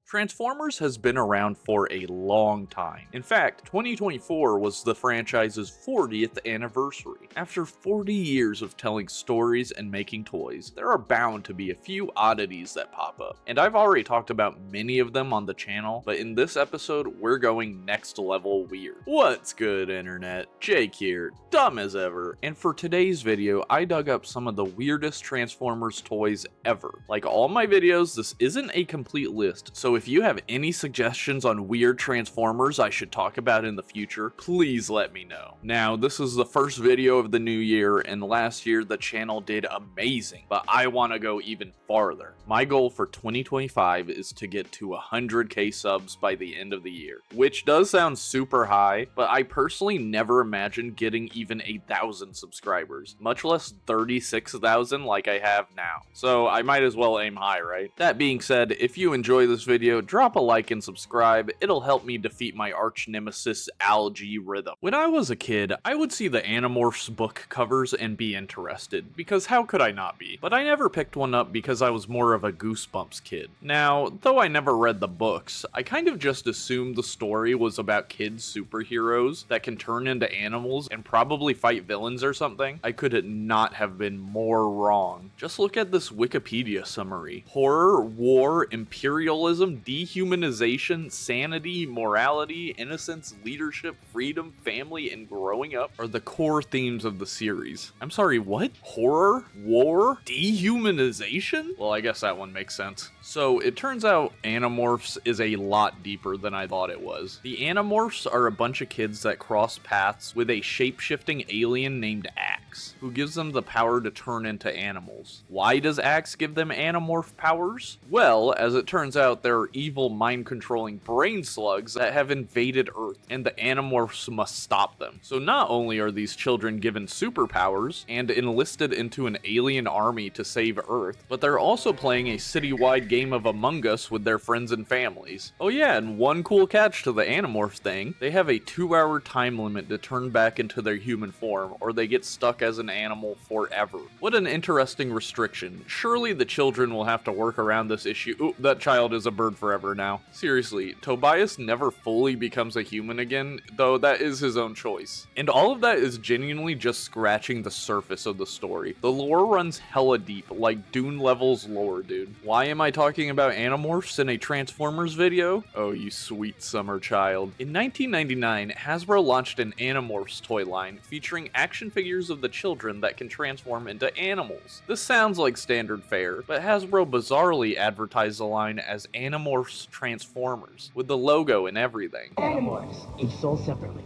Transformers has been around for a long time. In fact, 2024 was the franchise's 40th anniversary. After 40 years of telling stories and making toys, there are bound to be a few oddities that pop up. And I've already talked about many of them on the channel, but in this episode, we're going next level weird. What's good, internet? Jake here, dumb as ever. And for today's video, I dug up some of the weirdest Transformers toys ever. Like all my videos, this isn't a complete list, so if you have any suggestions on weird Transformers I should talk about in the future, please let me know. Now, this is the first video of the new year, and last year the channel did amazing, but I want to go even farther. My goal for 2025 is to get to 100k subs by the end of the year, which does sound super high, but I personally never imagined getting even 1,000 subscribers, much less 36,000 like I have now. So I might as well aim high, right? That being said, if you enjoy this video, drop a like and subscribe. It'll help me defeat my arch nemesis Algae Rhythm. When I was a kid, I would see the Animorphs book covers and be interested, because how could I not be? But I never picked one up because I was more of a Goosebumps kid. Now, though I never read the books, I kind of just assumed the story was about kids superheroes that can turn into animals and probably fight villains or something. I could not have been more wrong. Just look at this Wikipedia summary. Horror, war, imperialism, dehumanization, sanity, morality, innocence, leadership, freedom, family, and growing up are the core themes of the series. I'm sorry, what? Horror? War? Dehumanization? Well, I guess that one makes sense. So it turns out Animorphs is a lot deeper than I thought it was. The Animorphs are a bunch of kids that cross paths with a shape-shifting alien named Axe, who gives them the power to turn into animals. Why does Axe give them Animorph powers? Well, as it turns out, there are evil mind-controlling brain slugs that have invaded Earth, and the Animorphs must stop them. So not only are these children given superpowers and enlisted into an alien army to save Earth, but they're also playing a citywide game of Among Us with their friends and families. Oh yeah, and one cool catch to the Animorphs thing, they have a 2-hour time limit to turn back into their human form, or they get stuck as an animal forever. What an interesting restriction. Surely the children will have to work around this issue. Ooh, that child is a bird forever now. Seriously, Tobias never fully becomes a human again, though that is his own choice. And all of that is genuinely just scratching the surface of the story. The lore runs hella deep, like Dune levels lore, dude. Why am I talking about Animorphs in a Transformers video? Oh, you sweet summer child. In 1999, Hasbro launched an Animorphs toy line featuring action figures of the children that can transform into animals. This sounds like standard fare, but Hasbro bizarrely advertised the line as Animorphs Transformers, with the logo and everything. Animorphs, each sold separately.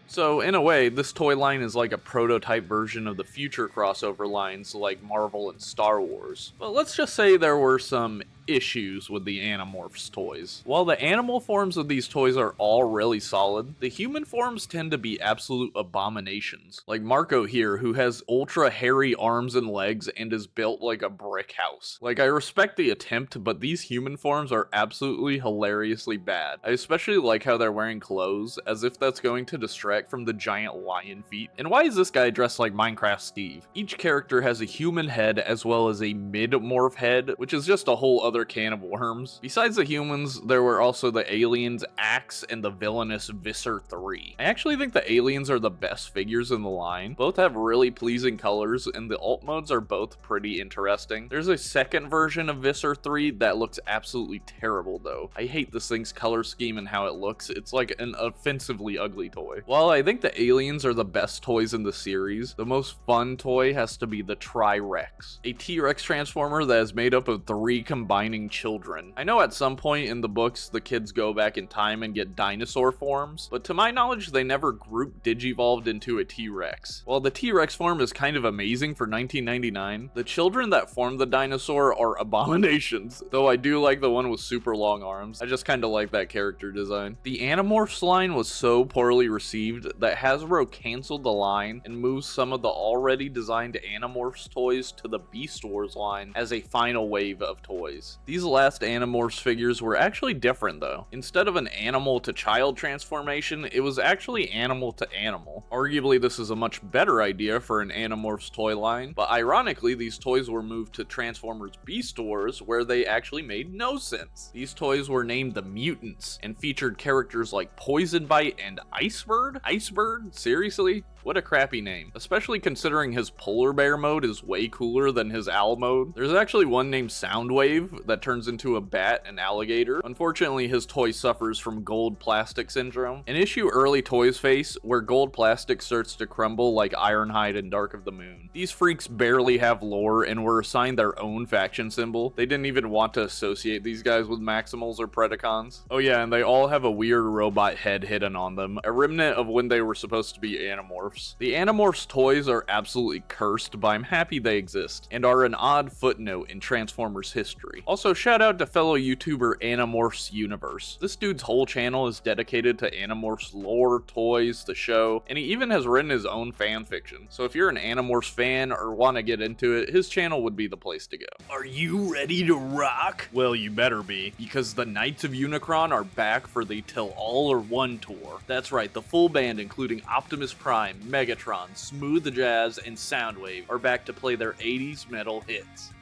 So, in a way, this toy line is like a prototype version of the future crossover lines like Marvel and Star Wars. But let's just say there were some issues with the Animorphs toys. While the animal forms of these toys are all really solid, the human forms tend to be absolute abominations. Like Marco here, who has ultra hairy arms and legs and is built like a brick house. Like, I respect the attempt, but these human forms are absolutely hilariously bad. I especially like how they're wearing clothes, as if that's going to distract from the giant lion feet. And why is this guy dressed like Minecraft Steve? Each character has a human head as well as a mid-morph head, which is just a whole other can of worms. Besides the humans, there were also the aliens Axe and the villainous Visser 3. I actually think the aliens are the best figures in the line. Both have really pleasing colors, and the alt modes are both pretty interesting. There's a second version of Visser 3 that looks absolutely terrible though. I hate this thing's color scheme and how it looks. It's like an offensively ugly toy. While I think the aliens are the best toys in the series, the most fun toy has to be the Tryrex, a T-Rex transformer that is made up of 3 combining children. I know at some point in the books the kids go back in time and get dinosaur forms, but to my knowledge they never group digivolved into a T-Rex. While the T-Rex form is kind of amazing for 1999, the children that form the dinosaur are abominations, though I do like the one with super long arms. I just kind of like that character design. The Animorphs line was so poorly received that Hasbro canceled the line and moved some of the already designed Animorphs toys to the Beast Wars line as a final wave of toys. toys. These last Animorphs figures were actually different though. Instead of an animal to child transformation, it was actually animal to animal. Arguably this is a much better idea for an Animorphs toy line, but ironically these toys were moved to Transformers Beast Wars where they actually made no sense. These toys were named the Mutants and featured characters like Poison Bite and Icebird? Icebird? Seriously? What a crappy name, especially considering his polar bear mode is way cooler than his owl mode. There's actually one named Soundwave that turns into a bat and alligator. Unfortunately, his toy suffers from gold plastic syndrome, an issue early toys face where gold plastic starts to crumble like Ironhide in Dark of the Moon. These freaks barely have lore and were assigned their own faction symbol. They didn't even want to associate these guys with Maximals or Predacons. Oh yeah, and they all have a weird robot head hidden on them, a remnant of when they were supposed to be Animorphs. The Animorphs toys are absolutely cursed, but I'm happy they exist, and are an odd footnote in Transformers history. Also, shout out to fellow YouTuber Animorphs Universe. This dude's whole channel is dedicated to Animorphs lore, toys, the show, and he even has written his own fan fiction. So if you're an Animorphs fan or want to get into it, his channel would be the place to go. Are you ready to rock? Well, you better be, because the Knights of Unicron are back for the Till All Are One tour. That's right, the full band including Optimus Prime, Megatron, Smooth Jazz, and Soundwave are back to play their 80s metal hits.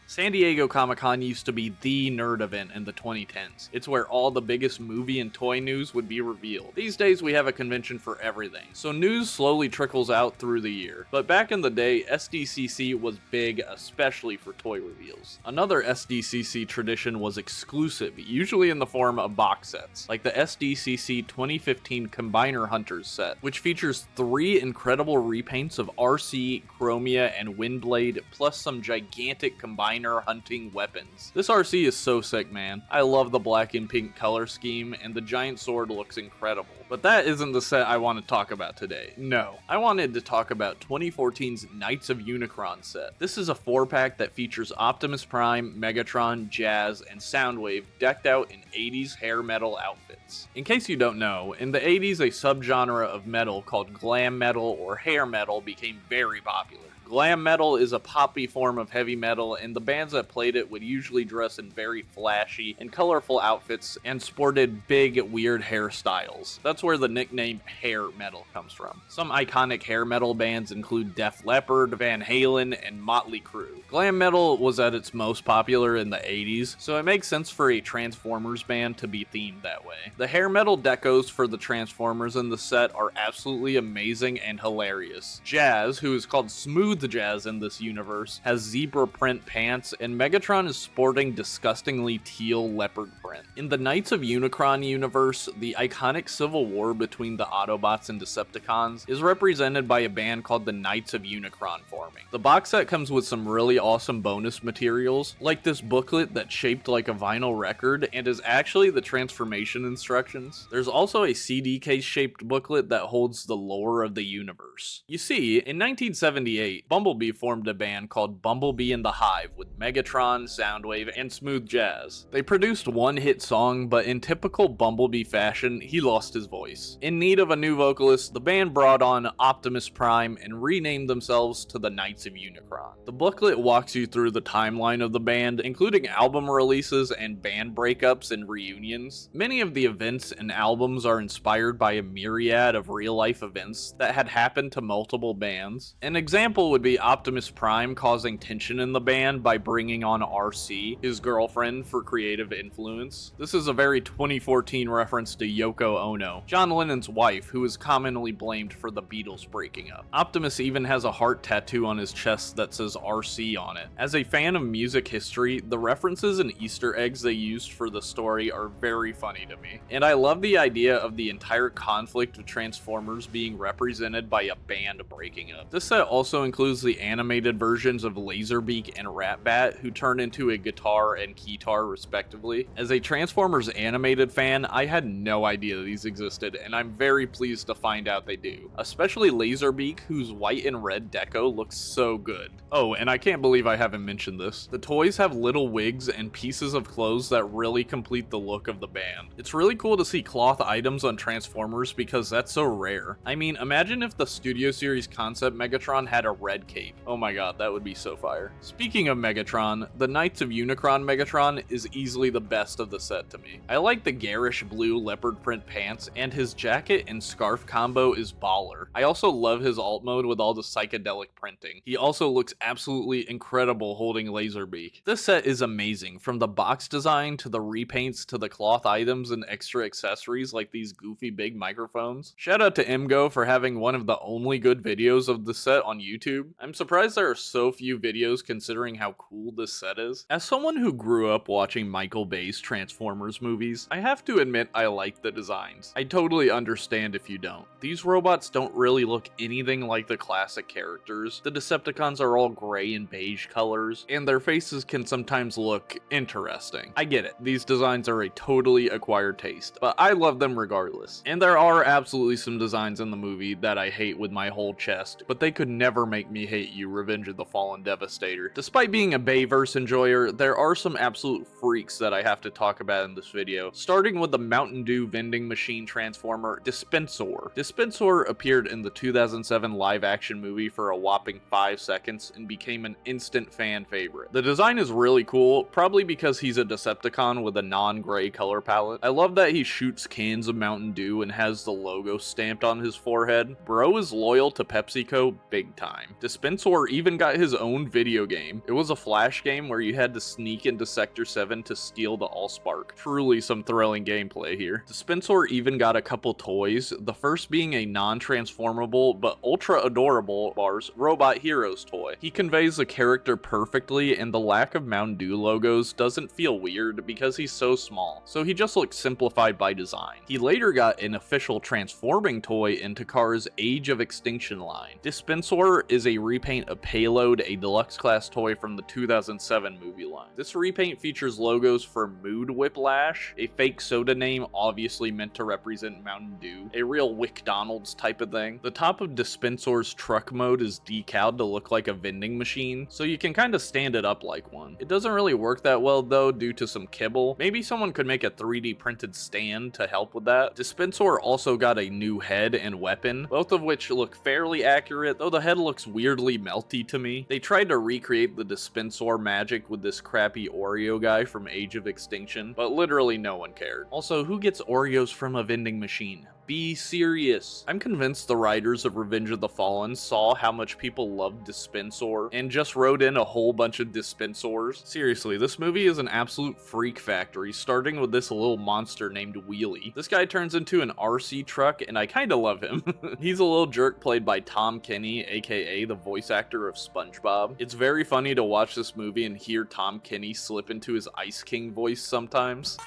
San Diego Comic-Con used to be the nerd event in the 2010s. It's where all the biggest movie and toy news would be revealed. These days we have a convention for everything, so news slowly trickles out through the year. But back in the day, SDCC was big, especially for toy reveals. Another SDCC tradition was exclusive, usually in the form of box sets, like the SDCC 2015 Combiner Hunters set, which features 3 incredible repaints of RC, Chromia, and Windblade, plus some gigantic combiner hunting weapons. This RC is so sick, man. I love the black and pink color scheme, and the giant sword looks incredible. But that isn't the set I want to talk about today. No, I wanted to talk about 2014's Knights of Unicron set. This is a 4-pack that features Optimus Prime, Megatron, Jazz, and Soundwave decked out in 80s hair metal outfits. In case you don't know, in the 80s a subgenre of metal called glam metal or hair metal became very popular. Glam metal is a poppy form of heavy metal, and the bands that played it would usually dress in very flashy and colorful outfits and sported big, weird hairstyles. That's where the nickname hair metal comes from. Some iconic hair metal bands include Def Leppard, Van Halen, and Motley Crue. Glam metal was at its most popular in the 80s, so it makes sense for a Transformers band to be themed that way. The hair metal decos for the Transformers in the set are absolutely amazing and hilarious. Jazz, who is called Smooth Jazz in this universe, has zebra print pants, and Megatron is sporting disgustingly teal leopard print. In the Knights of Unicron universe, the iconic civil war between the Autobots and Decepticons is represented by a band called the Knights of Unicron forming. The box set comes with some really awesome bonus materials, like this booklet that's shaped like a vinyl record and is actually the transformation instructions. There's also a CD case shaped booklet that holds the lore of the universe. You see, in 1978, Bumblebee formed a band called Bumblebee and the Hive with Megatron, Soundwave, and Smooth Jazz. They produced one hit song, but in typical Bumblebee fashion, he lost his voice. In need of a new vocalist, the band brought on Optimus Prime and renamed themselves to the Knights of Unicron. The booklet walks you through the timeline of the band, including album releases and band breakups and reunions. Many of the events and albums are inspired by a myriad of real-life events that had happened to multiple bands. An example would be Optimus Prime causing tension in the band by bringing on RC, his girlfriend, for creative influence. This is a very 2014 reference to Yoko Ono, John Lennon's wife, who is commonly blamed for the Beatles breaking up. Optimus even has a heart tattoo on his chest that says RC on it. As a fan of music history, the references and Easter eggs they used for the story are very funny to me. And I love the idea of the entire conflict of Transformers being represented by a band breaking up. This set also includes the animated versions of Laserbeak and Ratbat, who turn into a guitar and keytar respectively. As a Transformers animated fan, I had no idea these existed, and I'm very pleased to find out they do. Especially Laserbeak, whose white and red deco looks so good. Oh, and I can't believe I haven't mentioned this. The toys have little wigs and pieces of clothes that really complete the look of the band. It's really cool to see cloth items on Transformers because that's so rare. I mean, imagine if the Studio Series concept Megatron had a red red cape. Oh my god, that would be so fire. Speaking of Megatron, the Knights of Unicron Megatron is easily the best of the set to me. I like the garish blue leopard print pants, and his jacket and scarf combo is baller. I also love his alt mode with all the psychedelic printing. He also looks absolutely incredible holding Laserbeak. This set is amazing, from the box design to the repaints to the cloth items and extra accessories like these goofy big microphones. Shout out to Imgo for having one of the only good videos of the set on YouTube. I'm surprised there are so few videos considering how cool this set is. As someone who grew up watching Michael Bay's Transformers movies, I have to admit I like the designs. I totally understand if you don't. These robots don't really look anything like the classic characters. The Decepticons are all gray and beige colors, and their faces can sometimes look interesting. I get it, these designs are a totally acquired taste, but I love them regardless. And there are absolutely some designs in the movie that I hate with my whole chest, but they could never make me hate you, Revenge of the Fallen Devastator. Despite being a Bayverse enjoyer, there are some absolute freaks that I have to talk about in this video, starting with the Mountain Dew vending machine transformer, Dispensor. Dispensor appeared in the 2007 live-action movie for a whopping 5 seconds and became an instant fan favorite. The design is really cool, probably because he's a Decepticon with a non-gray color palette. I love that he shoots cans of Mountain Dew and has the logo stamped on his forehead. Bro is loyal to PepsiCo big time. Dispensor even got his own video game. It was a flash game where you had to sneak into Sector 7 to steal the Allspark. Truly some thrilling gameplay here. Dispensor even got a couple toys, the first being a non-transformable but ultra adorable Bars Robot Heroes toy. He conveys the character perfectly, and the lack of Mountain Dew logos doesn't feel weird because he's so small, so he just looks simplified by design. He later got an official transforming toy into Cars' Age of Extinction line. Dispensor is a repaint of Payload, a deluxe class toy from the 2007 movie line. This repaint features logos for Mood Whiplash, a fake soda name obviously meant to represent Mountain Dew, a real WcDonald's type of thing. The top of Dispensor's truck mode is decaled to look like a vending machine, so you can kind of stand it up like one. It doesn't really work that well though due to some kibble. Maybe someone could make a 3D printed stand to help with that. Dispensor also got a new head and weapon, both of which look fairly accurate, though the head looks weirdly melty to me. They tried to recreate the Dispensor magic with this crappy Oreo guy from Age of Extinction, but literally no one cared. Also, who gets Oreos from a vending machine? Be serious. I'm convinced the writers of Revenge of the Fallen saw how much people loved Dispensor and just wrote in a whole bunch of Dispensors. Seriously, this movie is an absolute freak factory, starting with this little monster named Wheelie. This guy turns into an RC truck, and I kinda love him. He's a little jerk played by Tom Kenny, aka the voice actor of SpongeBob. It's very funny to watch this movie and hear Tom Kenny slip into his Ice King voice sometimes.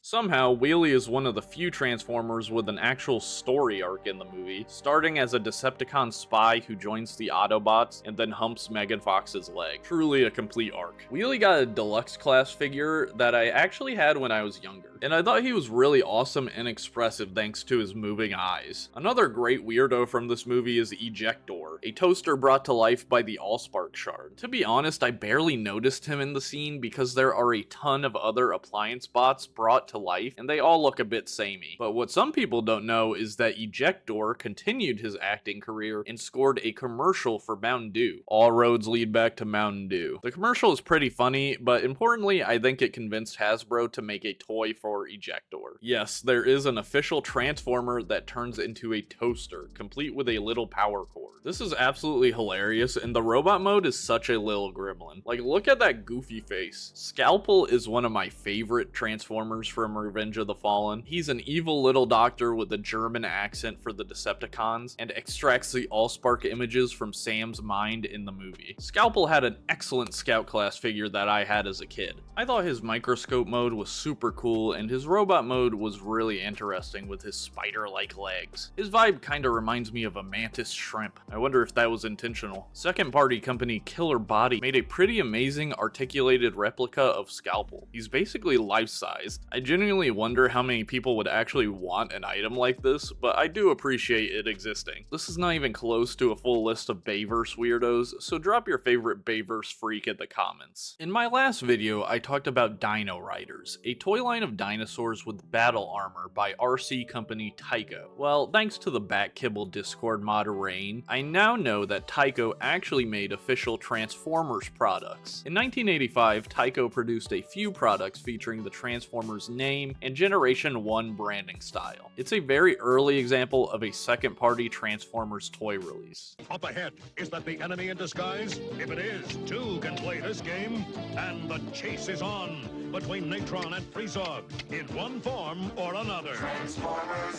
Somehow, Wheelie is one of the few Transformers with an actual story arc in the movie, starting as a Decepticon spy who joins the Autobots and then humps Megan Fox's leg. Truly a complete arc. Wheelie got a deluxe class figure that I actually had when I was younger, and I thought he was really awesome and expressive thanks to his moving eyes. Another great weirdo from this movie is Ejector, a toaster brought to life by the Allspark shard. To be honest, I barely noticed him in the scene because there are a ton of other appliance bots brought to life, and they all look a bit samey. But what some people don't know is that Ejector continued his acting career and scored a commercial for Mountain Dew. All roads lead back to Mountain Dew. The commercial is pretty funny, but importantly, I think it convinced Hasbro to make a toy for Ejector. Yes, there is an official Transformer that turns into a toaster, complete with a little power cord. This is absolutely hilarious, and the robot mode is such a little gremlin. Like, look at that goofy face. Scalpel is one of my favorite Transformers from Revenge of the Fallen. He's an evil little doctor with a German accent for the Decepticons and extracts the Allspark images from Sam's mind in the movie. Scalpel had an excellent scout class figure that I had as a kid. I thought his microscope mode was super cool, and his robot mode was really interesting with his spider-like legs. His vibe kinda reminds me of a mantis shrimp. I wonder if that was intentional. Second party company Killer Body made a pretty amazing articulated replica of Scalpel. He's basically life-sized. I genuinely wonder how many people would actually want an item like this, but I do appreciate it existing. This is not even close to a full list of Bayverse weirdos, so drop your favorite Bayverse freak in the comments. In my last video, I talked about Dino Riders, a toy line of dinosaurs dinosaurs with battle armor by RC company Tyco. Well, thanks to the Batkibble Discord mod Rain, I now know that Tyco actually made official Transformers products. In 1985, Tyco produced a few products featuring the Transformers name and Generation 1 branding style. It's a very early example of a second-party Transformers toy release. Up ahead, is that the enemy in disguise? If it is, two can play this game, and the chase is on between Natron and Freezog in one form or another.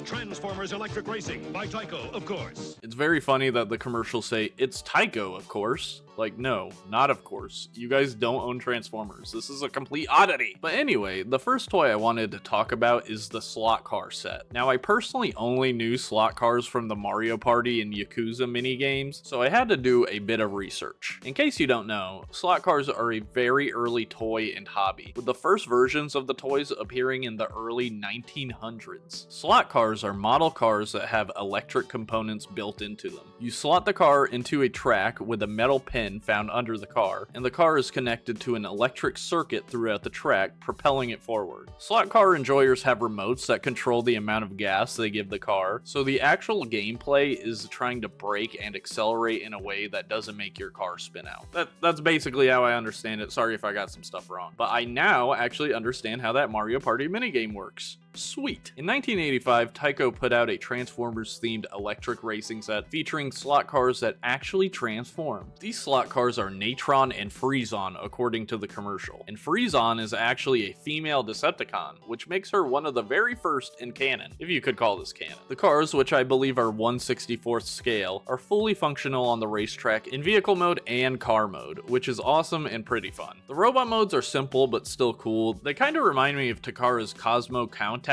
Transformers Electric Racing by Tyco, of course. It's very funny that the commercials say, "It's Tyco, of course." Like, no, not of course. You guys don't own Transformers. This is a complete oddity. But anyway, the first toy I wanted to talk about is the slot car set. Now, I personally only knew slot cars from the Mario Party and Yakuza minigames, so I had to do a bit of research. In case you don't know, slot cars are a very early toy and hobby, with the first versions of the toys appearing in the early 1900s. Slot cars are model cars that have electric components built into them. You slot the car into a track with a metal pin found under the car, and the car is connected to an electric circuit throughout the track, propelling it forward. Slot car enjoyers have remotes that control the amount of gas they give the car, so the actual gameplay is trying to brake and accelerate in a way that doesn't make your car spin out. That's basically how I understand it. Sorry if I got some stuff wrong. But I now actually understand how that Mario Party minigame works. Sweet. In 1985, Tyco put out a Transformers-themed electric racing set featuring slot cars that actually transform. These slot cars are Natron and Freezon, according to the commercial. And Freezon is actually a female Decepticon, which makes her one of the very first in canon, if you could call this canon. The cars, which I believe are 1/64th scale, are fully functional on the racetrack in vehicle mode and car mode, which is awesome and pretty fun. The robot modes are simple but still cool. They kind of remind me of Takara's Cosmo Countach,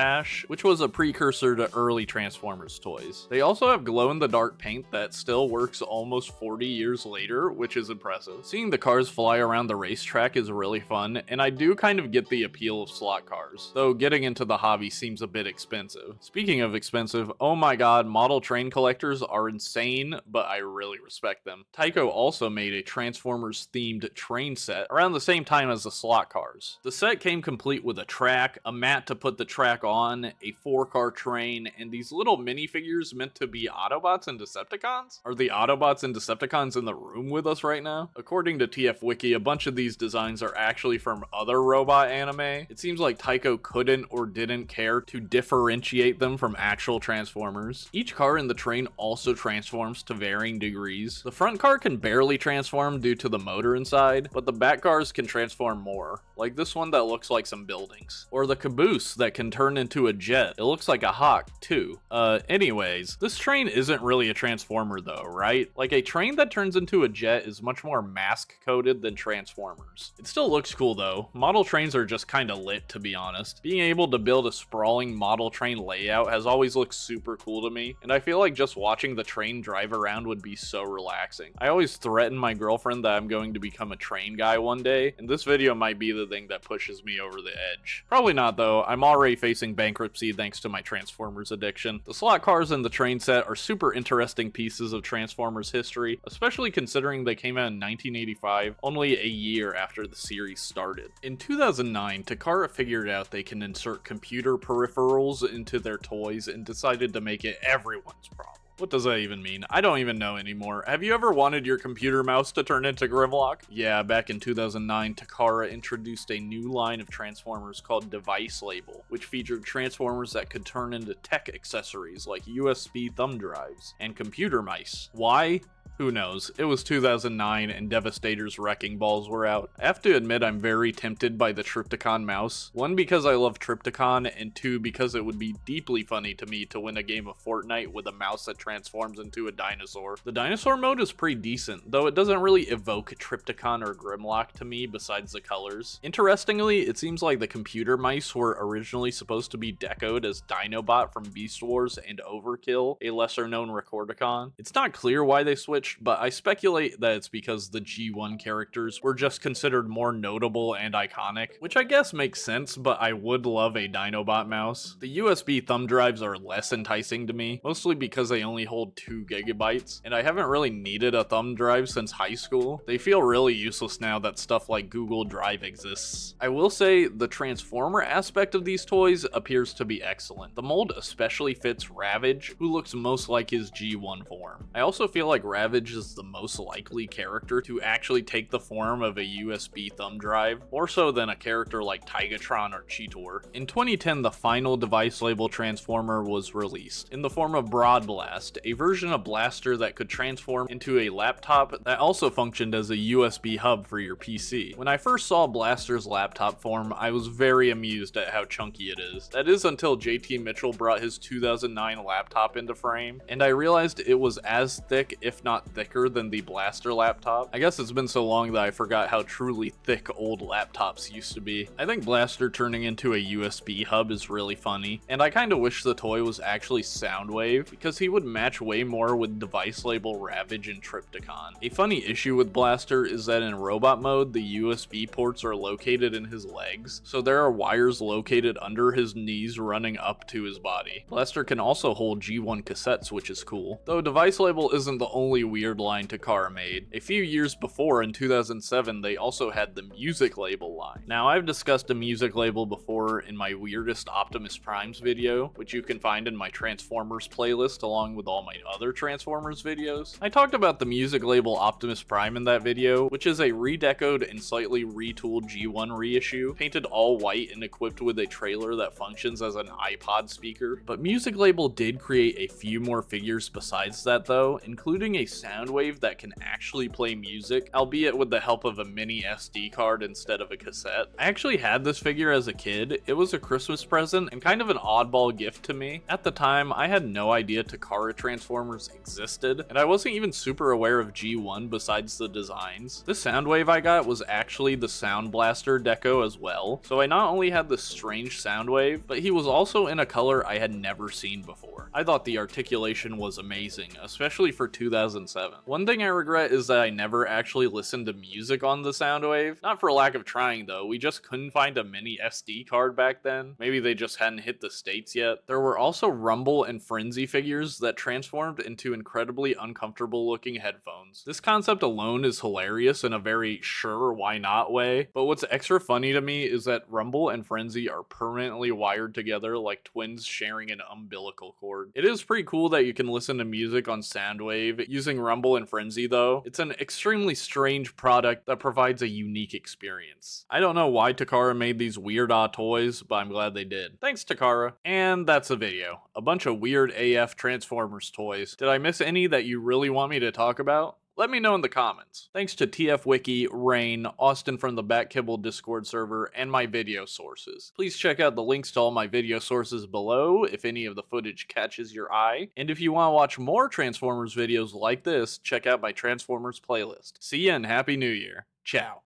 which was a precursor to early Transformers toys. They also have glow-in-the-dark paint that still works almost 40 years later, which is impressive. Seeing the cars fly around the racetrack is really fun, and I do kind of get the appeal of slot cars, though getting into the hobby seems a bit expensive. Speaking of expensive, oh my god, model train collectors are insane, but I really respect them. Tyco also made a Transformers-themed train set around the same time as the slot cars. The set came complete with a track, a mat to put the track on, a 4-car train, and these little minifigures meant to be Autobots and Decepticons? Are the Autobots and Decepticons in the room with us right now? According to TF Wiki, a bunch of these designs are actually from other robot anime. It seems like Tyco couldn't or didn't care to differentiate them from actual Transformers. Each car in the train also transforms to varying degrees. The front car can barely transform due to the motor inside, but the back cars can transform more, like this one that looks like some buildings. Or the caboose that can turn into a jet. It looks like a hawk, too. Anyways, this train isn't really a Transformer though, right? Like, a train that turns into a jet is much more mask-coated than Transformers. It still looks cool though. Model trains are just kinda lit, to be honest. Being able to build a sprawling model train layout has always looked super cool to me, and I feel like just watching the train drive around would be so relaxing. I always threaten my girlfriend that I'm going to become a train guy one day, and this video might be the thing that pushes me over the edge. Probably not though. I'm already facing bankruptcy thanks to my Transformers addiction. The slot cars in the train set are super interesting pieces of Transformers history, especially considering they came out in 1985, only a year after the series started. In 2009, Takara figured out they can insert computer peripherals into their toys and decided to make it everyone's problem. What does that even mean? I don't even know anymore. Have you ever wanted your computer mouse to turn into Grimlock? Yeah, back in 2009, Takara introduced a new line of Transformers called Device Label, which featured Transformers that could turn into tech accessories like USB thumb drives and computer mice. Why? Who knows? It was 2009 and Devastator's wrecking balls were out. I have to admit I'm very tempted by the Tryprticon mouse. One, because I love Tryprticon, and two, because it would be deeply funny to me to win a game of Fortnite with a mouse that transforms into a dinosaur. The dinosaur mode is pretty decent, though it doesn't really evoke Tryprticon or Grimlock to me besides the colors. Interestingly, it seems like the computer mice were originally supposed to be decoed as Dinobot from Beast Wars and Overkill, a lesser known Recordicon. It's not clear why they switched, switched, but I speculate that it's because the G1 characters were just considered more notable and iconic, which I guess makes sense, but I would love a Dinobot mouse. The USB thumb drives are less enticing to me, mostly because they only hold 2 gigabytes, and I haven't really needed a thumb drive since high school. They feel really useless now that stuff like Google Drive exists. I will say the Transformer aspect of these toys appears to be excellent. The mold especially fits Ravage, who looks most like his G1 form. I also feel like Ravage is the most likely character to actually take the form of a USB thumb drive, more so than a character like Tigatron or Cheetor. In 2010, the final device label Transformer was released, in the form of Broadblast, a version of Blaster that could transform into a laptop that also functioned as a USB hub for your PC. When I first saw Blaster's laptop form, I was very amused at how chunky it is. That is until JT Mitchell brought his 2009 laptop into frame, and I realized it was as thick, if not thicker, than the Blaster laptop. I guess it's been so long that I forgot how truly thick old laptops used to be. I think Blaster turning into a USB hub is really funny, and I kinda wish the toy was actually Soundwave, because he would match way more with device label Ravage and Trypticon. A funny issue with Blaster is that in robot mode, the USB ports are located in his legs, so there are wires located under his knees running up to his body. Blaster can also hold G1 cassettes, which is cool. Though device label isn't the only weird line Takara made. A few years before, in 2007, they also had the music label line. Now, I've discussed a music label before in my weirdest Optimus Primes video, which you can find in my Transformers playlist along with all my other Transformers videos. I talked about the music label Optimus Prime in that video, which is a redecoed and slightly retooled G1 reissue, painted all white and equipped with a trailer that functions as an iPod speaker. But music label did create a few more figures besides that though, including a Soundwave that can actually play music, albeit with the help of a mini SD card instead of a cassette. I actually had this figure as a kid. It was a Christmas present and kind of an oddball gift to me. At the time, I had no idea Takara Transformers existed, and I wasn't even super aware of G1 besides the designs. This Soundwave I got was actually the Sound Blaster deco as well, so I not only had this strange Soundwave, but he was also in a color I had never seen before. I thought the articulation was amazing, especially for 2007. One thing I regret is that I never actually listened to music on the Soundwave. Not for lack of trying though, we just couldn't find a mini SD card back then. Maybe they just hadn't hit the States yet. There were also Rumble and Frenzy figures that transformed into incredibly uncomfortable looking headphones. This concept alone is hilarious in a very sure why not way, but what's extra funny to me is that Rumble and Frenzy are permanently wired together like twins sharing an umbilical cord. It is pretty cool that you can listen to music on Soundwave using Rumble and Frenzy though. It's an extremely strange product that provides a unique experience. I don't know why Takara made these weird toys, but I'm glad they did. Thanks Takara. And that's the video. A bunch of weird AF Transformers toys. Did I miss any that you really want me to talk about? Let me know in the comments. Thanks to TF Wiki, Rain, Austin from the Batkibble Discord server, and my video sources. Please check out the links to all my video sources below if any of the footage catches your eye. And if you want to watch more Transformers videos like this, check out my Transformers playlist. See ya and Happy New Year. Ciao.